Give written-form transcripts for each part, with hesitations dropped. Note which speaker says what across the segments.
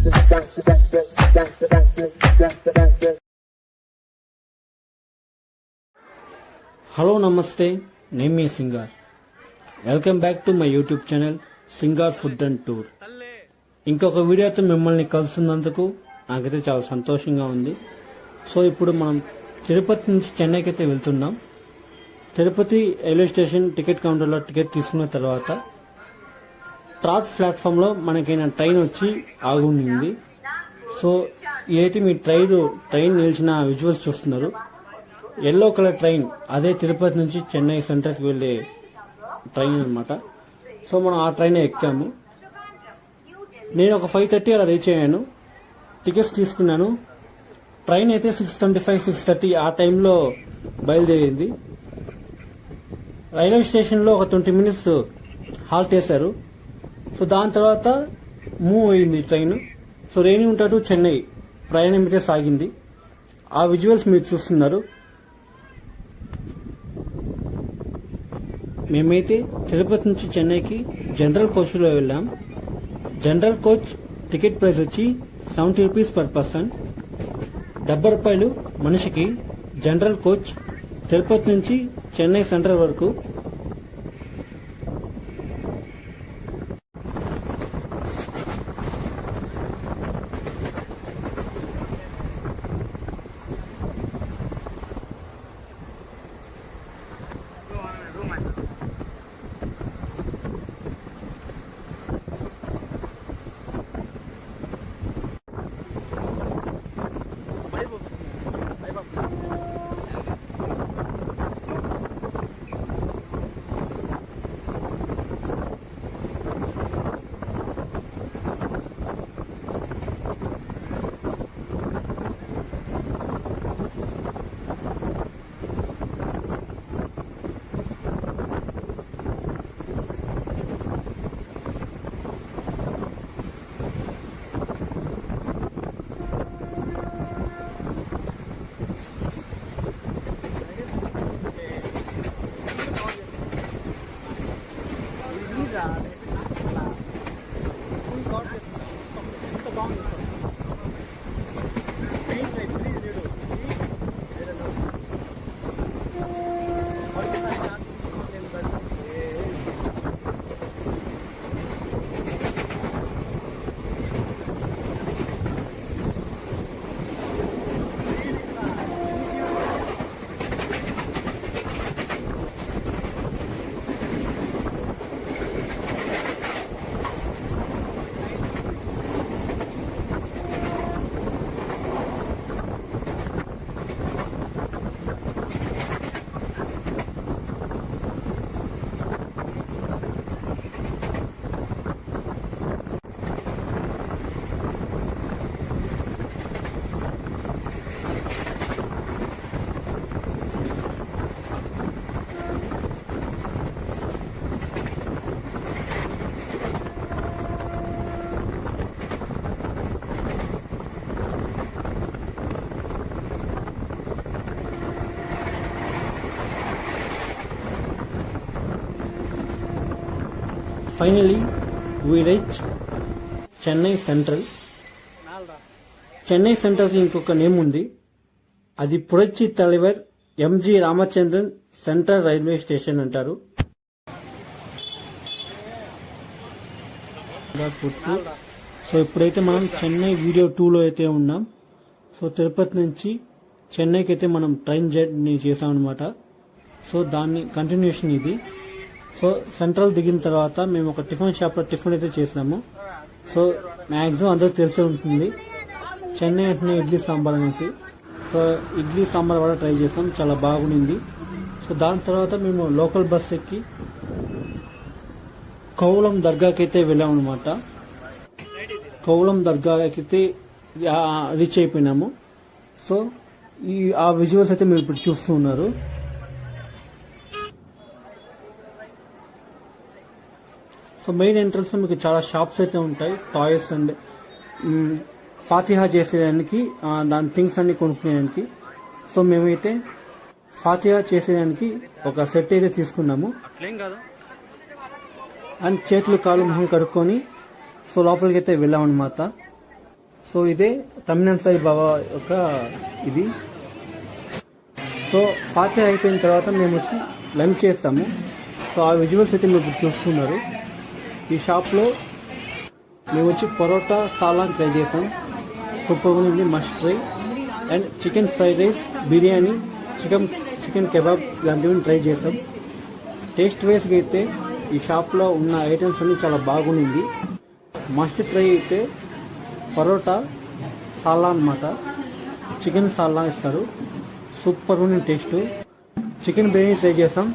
Speaker 1: Hello నమస్తే, నేను మీ Singar. Welcome back to my YouTube channel Singar food and tour. ఇంకొక వీడియోతో మిమ్మల్ని కలుస్తున్నందుకు నాకైతే చాలా సంతోషంగా ఉంది. సో ఇప్పుడు మనం తిరుపతి నుంచి చెన్నైకి అయితే వెళ్తున్నాం. తిరుపతి రైల్వే స్టేషన్ టికెట్ కౌంటర్లో టికెట్ తీసుకున్న తర్వాత థర్డ్ ప్లాట్ఫామ్లో మనకైనా ట్రైన్ వచ్చి ఆగుండింది. సో ఇదైతే మీ ట్రైన్ నిలిచిన విజువల్స్ చూస్తున్నారు. ఎల్లో కలర్ ట్రైన్, అదే తిరుపతి నుంచి చెన్నై సెంటర్కి వెళ్ళే ట్రైన్ అనమాట. సో మనం ఆ ట్రైన్ ఎక్కాము. నేను ఒక 5:30 అలా రీచ్ అయ్యాను. టికెట్స్ తీసుకున్నాను. ట్రైన్ అయితే 6:25, 6:30 ఆ టైంలో బయలుదేరింది. రైల్వే స్టేషన్లో ఒక 20 minutes హాల్ట్ వేశారు. సో దాని తర్వాత మూవ్ అయింది train. So Renigunta to Chennai ప్రయాణం అయితే సాగింది. ఆ విజువల్స్ మీరు చూస్తున్నారు. మేమైతే తిరుపతి నుంచి చెన్నైకి జనరల్ కోచ్లో వెళ్ళాం. జనరల్ కోచ్ టికెట్ ప్రైస్ వచ్చి 70 rupees per person, 70 రూపాయలు మనిషికి. జనరల్ కోచ్ తిరుపతి నుంచి చెన్నై సెంట్రల్ వరకు. Finally, we reach Chennai central. Chennai సెంట్రల్కి ఇంకొక నేమ్ ఉంది. అది Puratchi Thalaivar MG Ramachandran central railway station అంటారు. సో ఇప్పుడైతే మనం చెన్నై వీడియో 2లో అయితే ఉన్నాం. సో తిరుపతి నుంచి చెన్నైకి అయితే మనం ట్రైన్ జర్నీ చేసాం అనమాట. సో దాన్ని కంటిన్యూషన్ ఇది. సో సెంట్రల్ దిగిన తర్వాత మేము ఒక టిఫిన్ షాప్లో టిఫిన్ అయితే చేసాము. సో మ్యాక్సిమం అందరికి తెలిసే ఉంటుంది, చెన్నై అంటేనే ఇడ్లీ సాంబార్ అనేసి. సో ఇడ్లీ సాంబార్ కూడా ట్రై చేసాం, చాలా బాగుంది. సో దాని తర్వాత మేము లోకల్ బస్ ఎక్కి కౌలం దర్గాకి అయితే వెళ్ళాము అనమాట. కౌలం దర్గాకి అయితే రీచ్ అయిపోయినాము. సో ఆ విజువల్స్ అయితే మీరు ఇప్పుడు చూస్తూ ఉన్నారు. సో మెయిన్ ఎంట్రన్స్ లో మీకు చాలా షాప్స్ అయితే ఉంటాయి, టాయ్స్ అండ్ ఫాతిహా చేసేదానికి, దాని థింగ్స్ అన్ని కొనుక్కునేదానికి. సో మేమైతే ఫాతిహా చేసేదానికి ఒక సెట్ అయితే తీసుకున్నాము. అండ్ చేతులు కాళ్ళు మొహం కడుక్కొని సో లోపలికి అయితే వెళ్ళామన్నమాట. సో ఇదే తమిళనాడు సాయి బాబా యొక్క ఇది. సో ఫాతిహా అయిపోయిన తర్వాత మేము వచ్చి లంచ్ చేస్తాము. సో ఆ విజువల్స్ అయితే మీరు ఇప్పుడు చూస్తున్నారు. ఈ షాప్లో మేము వచ్చి పరోటా సాలాన్ ట్రై చేసాం. సూపర్గా ఉంది, must try. And chicken fried rice, biryani, chicken kebab ఇలాంటివి ట్రై చేసాం. టేస్ట్ వైస్గా అయితే ఈ షాప్లో ఉన్న ఐటమ్స్ అన్నీ చాలా బాగుంది. మస్ట్ ట్రై అయితే పరోటా సాలా అన్నమాట. చికెన్ సాలా ఇస్తారు, సూపర్ ఉంది టేస్ట్. చికెన్ బిర్యానీ ట్రై చేసాం,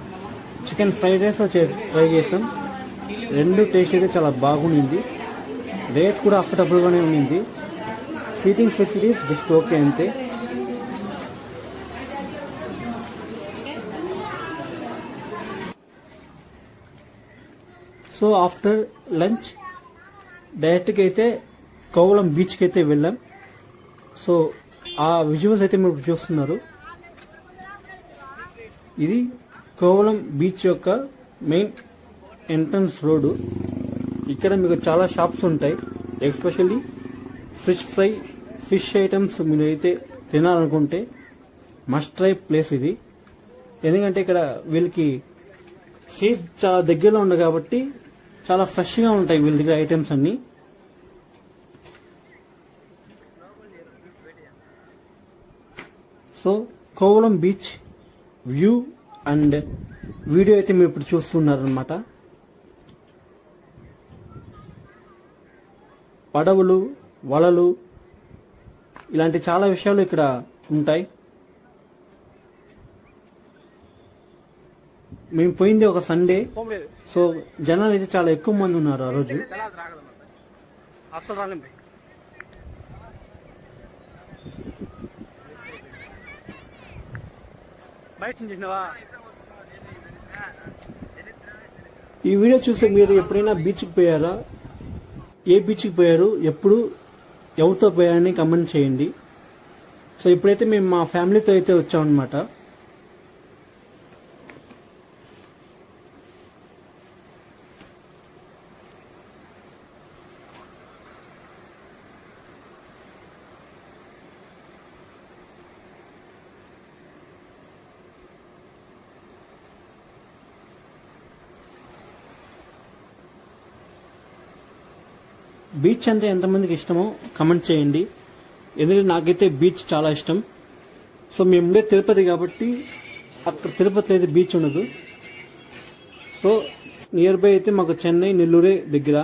Speaker 1: చికెన్ ఫ్రైడ్ రైస్ ట్రై చేసాం. రెండు టేస్ట్ అయితే చాలా బాగుంది. రేట్ కూడా అఫోర్డబుల్గానే ఉంది. సీటింగ్ ఫెసిలిటీస్ జస్ట్ ఓకే అంతే. సో ఆఫ్టర్ లంచ్ డైరెక్ట్గా అయితే కోవలం బీచ్కి అయితే వెళ్ళాం. సో ఆ విజువల్స్ అయితే మీరు చూస్తున్నారు. ఇది కోవలం బీచ్ యొక్క మెయిన్ ఎంట్రన్స్ రోడ్డు. ఇక్కడ మీకు చాలా షాప్స్ ఉంటాయి. ఎస్పెషల్లీ ఫిష్ ఐటమ్స్ మీరు అయితే తినాలనుకుంటే మస్ట్ ట్రై ప్లేస్ ఇది. ఎందుకంటే ఇక్కడ వీళ్ళకి సీ చాలా దగ్గరలో ఉంది కాబట్టి చాలా ఫ్రెష్గా ఉంటాయి వీళ్ళ దగ్గర ఐటమ్స్ అన్నీ. So Kovalam beach view and video అయితే మీరు ఇప్పుడు చూస్తున్నారనమాట. పడవలు, వలలు, ఇలాంటి చాలా విషయాలు ఇక్కడ ఉంటాయి. మేము పోయింది ఒక సండే. సో జనాలు అయితే చాలా ఎక్కువ మంది ఉన్నారు ఆ రోజు. ఈ వీడియో చూస్తే మీరు ఎప్పుడైనా బీచ్కి పోయారా, ఏ బీచ్కి పోయారు, ఎప్పుడు ఎవరితో పోయారని కమెంట్ చేయండి. సో ఇప్పుడైతే మేము మా ఫ్యామిలీతో అయితే వచ్చామన్నమాట. బీచ్ అంటే ఎంతమందికి ఇష్టమో కమెంట్ చేయండి. ఎందుకంటే నాకైతే బీచ్ చాలా ఇష్టం. సో మేము ఉండే తిరుపతి కాబట్టి అక్కడ తిరుపతిలో అయితే బీచ్ ఉండదు. సో నియర్ బై అయితే మాకు చెన్నై, నెల్లూరే దగ్గర.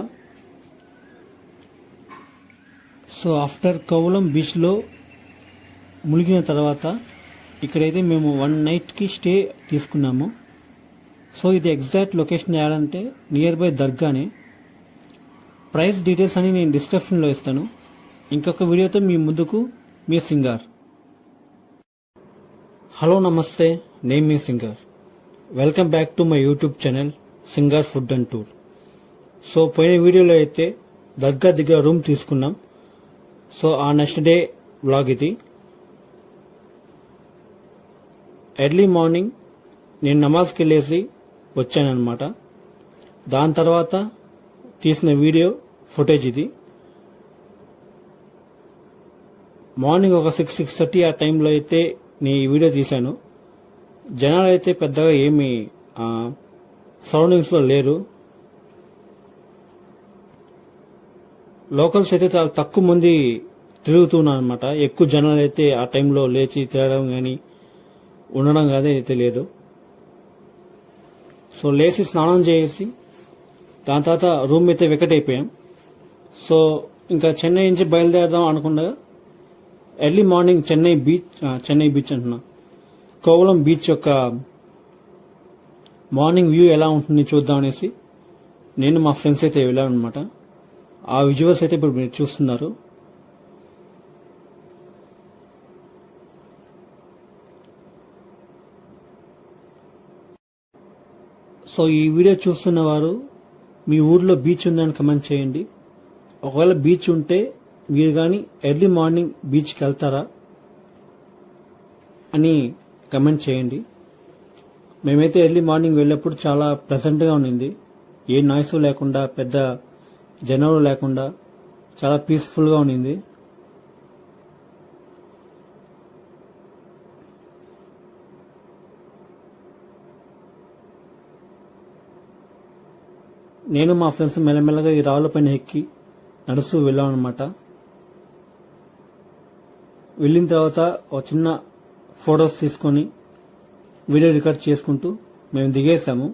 Speaker 1: సో ఆఫ్టర్ కోవలం బీచ్లో మునిగిన తర్వాత ఇక్కడైతే మేము 1 నైట్కి స్టే తీసుకున్నాము. సో ఇది ఎగ్జాక్ట్ లొకేషన్ ఏడంటే నియర్ బై దర్గానే. ప్రైస్ డీటెయిల్స్ అని నేను డిస్క్రిప్షన్లో ఇస్తాను. ఇంకొక వీడియోతో మీ ముందుకు మీ సింగార్. హలో నమస్తే, నేను మీ Singar. Welcome back to my YouTube channel Singar food and tour. So పోయిన వీడియోలో అయితే దర్గా దగ్గర రూమ్ తీసుకున్నాం. సో ఆ నెక్స్ట్ డే వ్లాగ్ ఇది. ఎర్లీ మార్నింగ్ నేను నమాజ్కి వెళ్ళేసి వచ్చానన్నమాట. దాని తర్వాత తీసిన వీడియో ఫుటేజ్ ఇది. మార్నింగ్ ఒక 6-6:30 ఆ టైంలో అయితే నేను ఈ వీడియో తీశాను. జనాలు అయితే పెద్దగా ఏమి సరౌండింగ్స్లో లేరు. లోకల్స్ అయితే చాలా తక్కువ మంది తిరుగుతున్నారు అనమాట. ఎక్కువ జనాలు అయితే ఆ టైంలో లేచి తిరగడం కానీ ఉండడం కానీ అయితే లేదు. సో లేచి స్నానం చేసి దాని తర్వాత రూమ్ అయితే వెకెట్ అయిపోయాం. సో ఇంకా చెన్నై నుంచి బయలుదేరదాం అనుకున్నా ఎర్లీ మార్నింగ్ చెన్నై బీచ్ అంటున్నా, కోవలం బీచ్ యొక్క మార్నింగ్ వ్యూ ఎలా ఉంటుంది చూద్దాం అనేసి నేను మా ఫ్రెండ్స్ అయితే వెళ్ళాను అనమాట. ఆ విజువల్స్ అయితే ఇప్పుడు మీరు చూస్తున్నారు. సో ఈ వీడియో చూస్తున్న వారు మీ ఊర్లో బీచ్ ఉందని కమెంట్ చేయండి. ఒకవేళ బీచ్ ఉంటే మీరు కానీ ఎర్లీ మార్నింగ్ బీచ్కి వెళ్తారా అని కమెంట్ చేయండి. మేమైతే ఎర్లీ మార్నింగ్ వెళ్ళేప్పుడు చాలా ప్లెజెంట్గా ఉండింది. ఏ నాయిస్ లేకుండా, పెద్ద జనాలు లేకుండా చాలా పీస్ఫుల్గా ఉండింది. నేను మా ఫ్రెండ్స్ మెల్లమెల్లగా ఈ రాళ్ళ పైన ఎక్కి నడుస్తూ వెళ్ళాం అనమాట. వెళ్ళిన తర్వాత ఒక చిన్న ఫొటోస్ తీసుకొని వీడియో రికార్డ్ చేసుకుంటూ మేము దిగేసాము.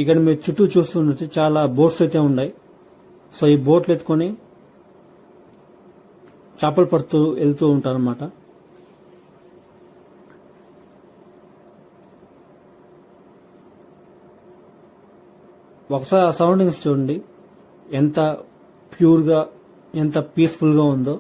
Speaker 1: ఇక్కడ మీరు చుట్టూ చూస్తుంటే చాలా బోట్స్ అయితే ఉన్నాయి. సో ఈ బోట్లు ఎత్తుకొని చేపలు పడుతూ వెళ్తూ ఉంటారన్నమాట. ఒకసారి ఆ సరౌండింగ్స్ చూడండి, ఎంత ప్యూర్గా ఎంత పీస్ఫుల్గా ఉందో.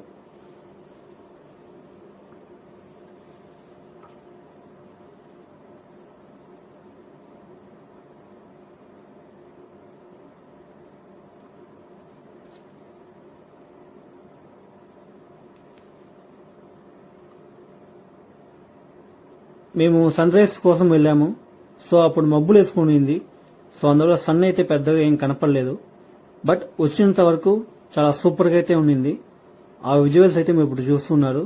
Speaker 1: మేము సన్ రైజ్ కోసం వెళ్ళాము. సో అప్పుడు మబ్బులు వేసుకునింది. సో అందువల్ల సన్ అయితే పెద్దగా ఏం కనపడలేదు. బట్ వచ్చినంత వరకు చాలా సూపర్గా అయితే ఉండింది. ఆ విజువల్స్ అయితే మీరు ఇప్పుడు చూస్తున్నారు.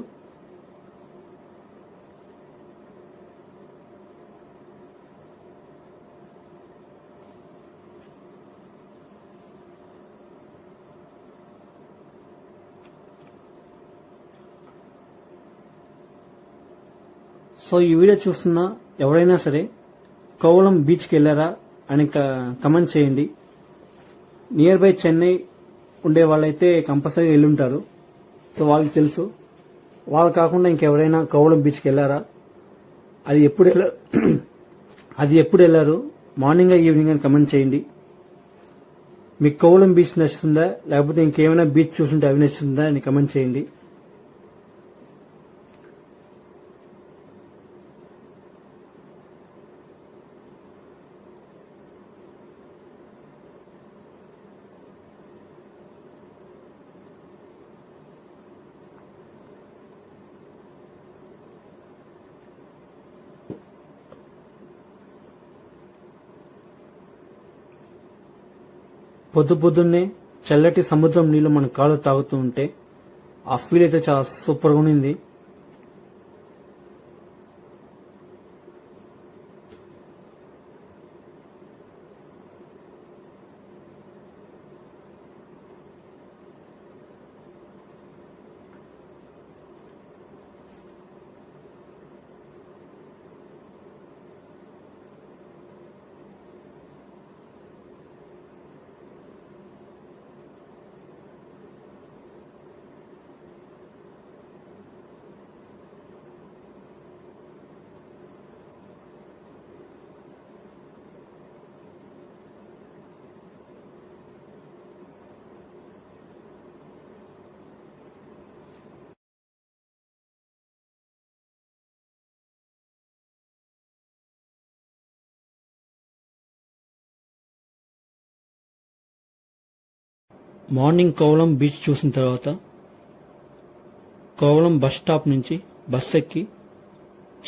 Speaker 1: సో ఈ వీడియో చూస్తున్న ఎవరైనా సరే కోవళం బీచ్కి వెళ్ళారా అని కమెంట్ చేయండి. నియర్ బై చెన్నై ఉండే వాళ్ళైతే కంపల్సరీగా వెళ్ళుంటారు. సో వాళ్ళకి తెలుసు. వాళ్ళు కాకుండా ఇంకెవరైనా కోవళం బీచ్కి వెళ్ళారా, అది ఎప్పుడు వెళ్ళారు, మార్నింగ్ ఈవినింగ్ అని కమెంట్ చేయండి. మీకు కోవళం బీచ్ నచ్చుతుందా లేకపోతే ఇంకేమైనా బీచ్ చూసుంటే అవి నచ్చుతుందా అని కమెంట్ చేయండి. పొద్దున్నే చల్లటి సముద్రం నీళ్లు మన కాళ్ళు తాగుతూ ఉంటే ఆ ఫీల్ అయితే చాలా సూపర్గా ఉంది. మార్నింగ్ కోవళం బీచ్ చూసిన తర్వాత కోవళం బస్ స్టాప్ నుంచి బస్ ఎక్కి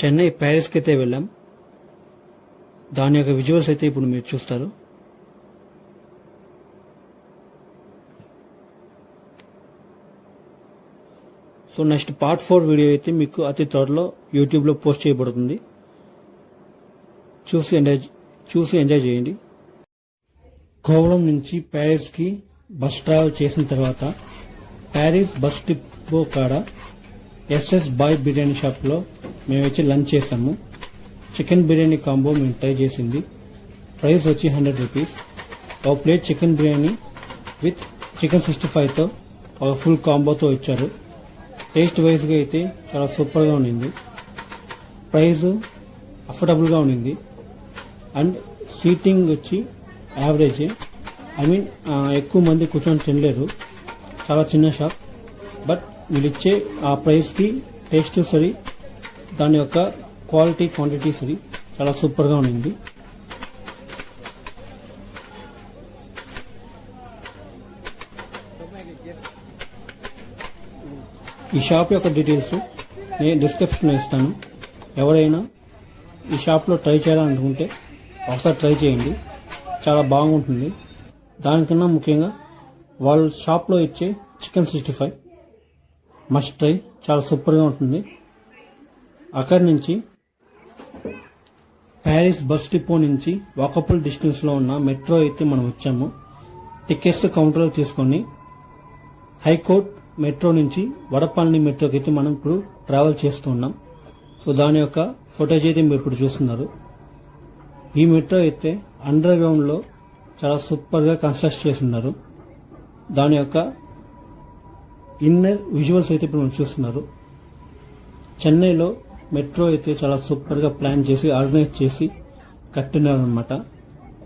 Speaker 1: చెన్నై ప్యారిస్కి అయితే వెళ్ళాం. దాని యొక్క విజువల్స్ అయితే ఇప్పుడు మీరు చూస్తారు. సో నెక్స్ట్ పార్ట్ 4 వీడియో అయితే మీకు అతి త్వరలో యూట్యూబ్లో పోస్ట్ చేయబడుతుంది. చూసి ఎంజాయ్ చేయండి. కోవళం నుంచి ప్యారిస్కి బస్ ట్రావెల్ చేసిన తర్వాత ప్యారిస్ బస్ డిపో కాడ ఎస్ఎస్ బాయ్ బిర్యానీ షాప్లో మేము వచ్చి లంచ్ చేసాము. చికెన్ బిర్యానీ కాంబో మేము ట్రై చేసింది. ప్రైస్ వచ్చి 100 రూపీస్. ఒక plate chicken biryani with chicken 65తో ఒక ఫుల్ కాంబోతో ఇచ్చారు. టేస్ట్ వైజ్గా అయితే చాలా సూపర్గా ఉండింది. ప్రైస్ అఫోర్డబుల్గా ఉండింది. అండ్ సీటింగ్ వచ్చి యావరేజ్. ఎక్కువ మంది కూర్చొని తినలేరు. చాలా చిన్న షాప్. బట్ వీళ్ళు ఇచ్చే ఆ ప్రైస్కి టేస్ట్ సరి, దాని యొక్క క్వాలిటీ క్వాంటిటీ సరి, చాలా సూపర్గా ఉండింది. ఈ షాప్ యొక్క డీటెయిల్స్ నేను డిస్క్రిప్షన్లో ఇస్తాను. ఎవరైనా ఈ షాప్లో ట్రై చేయాలనుకుంటే ఒకసారి ట్రై చేయండి. చాలా బాగుంటుంది. దానికన్నా ముఖ్యంగా వాళ్ళ షాప్లో ఇచ్చే చికెన్ 65 మస్ట్ ట్రై, చాలా సూపర్గా ఉంటుంది. అక్కడి నుంచి ప్యారిస్ బస్ డిపో నుంచి వాకబుల్ డిస్టెన్స్ లో ఉన్న మెట్రో అయితే మనం వచ్చాము. టికెట్స్ కౌంటర్లో తీసుకొని హైకోర్ట్ మెట్రో నుంచి వడపల్లి మెట్రోకి అయితే మనం ఇప్పుడు ట్రావెల్ చేస్తూ ఉన్నాం. సో దాని యొక్క ఫుటేజ్ అయితే మీరు ఇప్పుడు చూస్తున్నారు. ఈ మెట్రో అయితే అండర్ గ్రౌండ్ లో చాలా సూపర్ గా కన్స్ట్రక్ట్ చేస్తున్నారు. దాని యొక్క ఇన్నర్ విజువల్స్ అయితే ఇప్పుడు మనం చూస్తున్నారు. చెన్నైలో మెట్రో అయితే చాలా సూపర్ గా ప్లాన్ చేసి ఆర్గనైజ్ చేసి కట్టినారు అనమాట.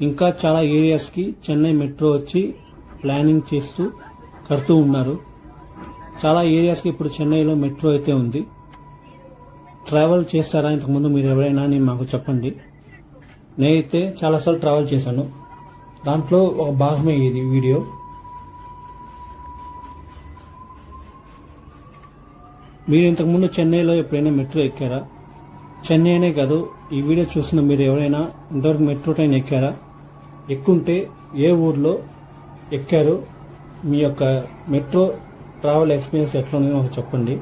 Speaker 1: ఇంకా చాలా ఏరియాస్ కి చెన్నై మెట్రో వచ్చి ప్లానింగ్ చేస్తూ కడుతూ ఉన్నారు. చాలా ఏరియాస్ కి ఇప్పుడు చెన్నైలో మెట్రో అయితే ఉంది. ట్రావెల్ చేస్తారా ఇంతకుముందు మీరు ఎవరైనా అని మాకు చెప్పండి. నేనైతే చాలాసార్లు ట్రావెల్ చేశాను. దాంట్లో ఒక భాగమే ఇది వీడియో. మీరు ఇంతకుముందు చెన్నైలో ఎప్పుడైనా మెట్రో ఎక్కారా? చెన్నై అనే కాదు, ఈ వీడియో చూస్తున్న మీరు ఎవరైనా ఇంతవరకు మెట్రో ట్రైన్ ఎక్కారా? ఎక్కుంటే ఏ ఊర్లో ఎక్కారు? మీ యొక్క మెట్రో ట్రావెల్ ఎక్స్పీరియన్స్ ఎట్లా ఉందో మాకు చెప్పండి.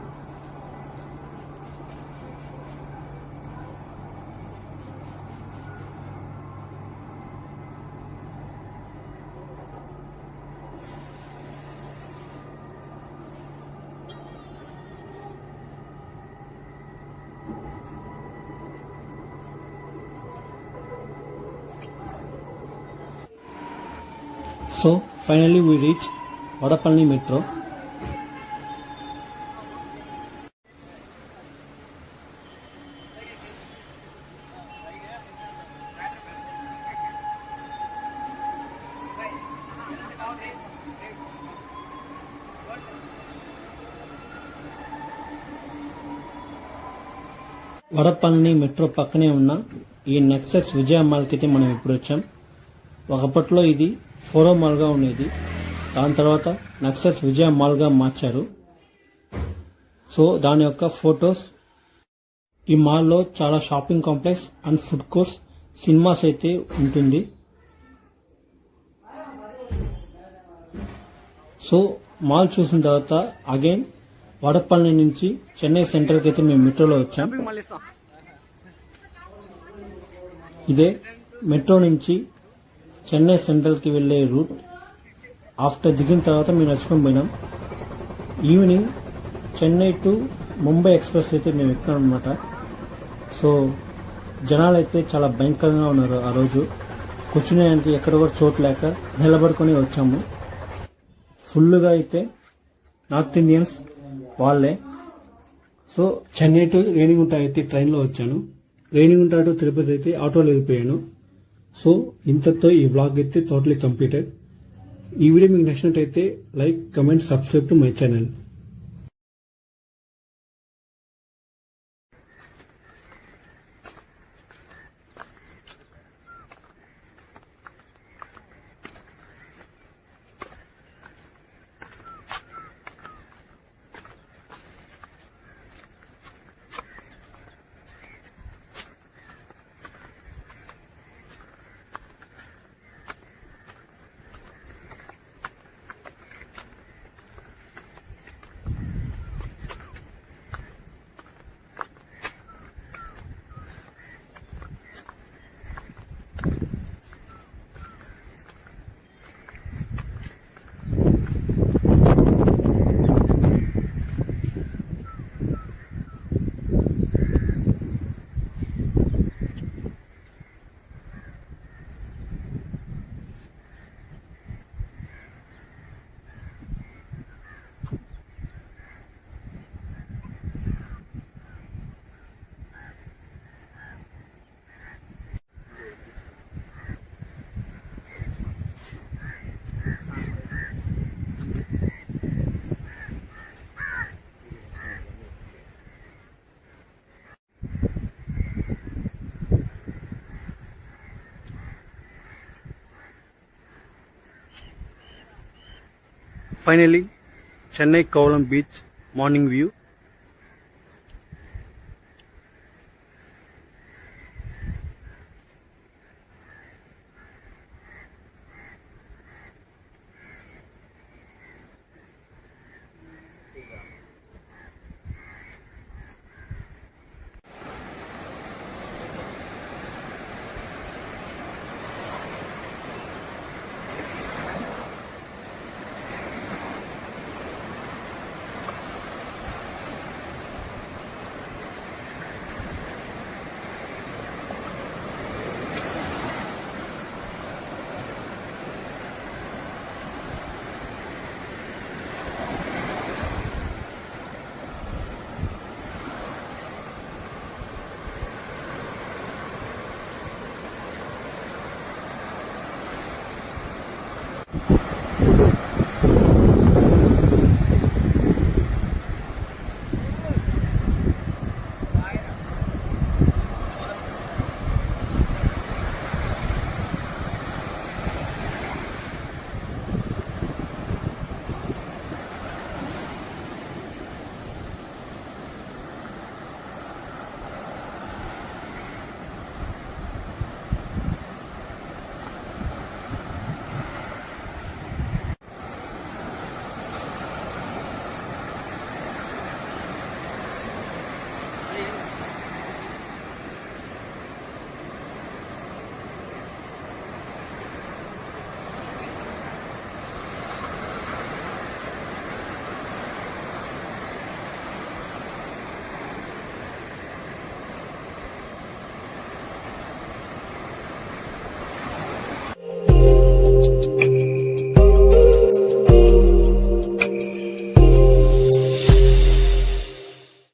Speaker 1: So finally we reach Vadapalli Metro. Vadapalli metro పక్కనే ఉన్న ఈ నెక్సస్ విజయ మాల్కి అయితే మనం ఇప్పుడు వచ్చాం. ఒకప్పట్లో ఇది ఫోరో మాల్ గా ఉండేది. దాని తర్వాత నెక్సస్ విజయ మాల్ గా మార్చారు. సో దాని యొక్క ఫొటోస్, ఈ మాల్లో చాలా shopping complex and food courts, cinemas అయితే ఉంటుంది. సో మాల్ చూసిన తర్వాత అగైన్ వడపల్లి నుంచి చెన్నై సెంట్రల్కి అయితే మేము మెట్రోలో వచ్చాం. ఇదే మెట్రో నుంచి చెన్నై సెంట్రల్కి వెళ్ళే రూట్. ఆఫ్టర్ దిగిన తర్వాత మేము నడుచుకొని పోయినాం. Evening Chennai to Mumbai express అయితే మేము ఎక్కాం అనమాట. సో జనాలు అయితే చాలా భయంకరంగా ఉన్నారు. ఆ రోజు కూర్చునేదానికి ఎక్కడ కూడా చోటు లేక నిలబడుకొని వచ్చాము. ఫుల్గా అయితే నార్త్ ఇండియన్స్ వాళ్ళే. సో చెన్నై టు రేణిగుంట అయితే ట్రైన్లో వచ్చాను. రేణిగుంట టు తిరుపతి అయితే ఆటోలో వెళ్ళిపోయాను. సో ఇంతతో ఈ వ్లాగ్ అయితే టోటలీ కంప్లీటెడ్. ఈ వీడియో మీకు నచ్చినట్టయితే like, comment, subscribe to my channel. Finally, Chennai Kovalam Beach morning view.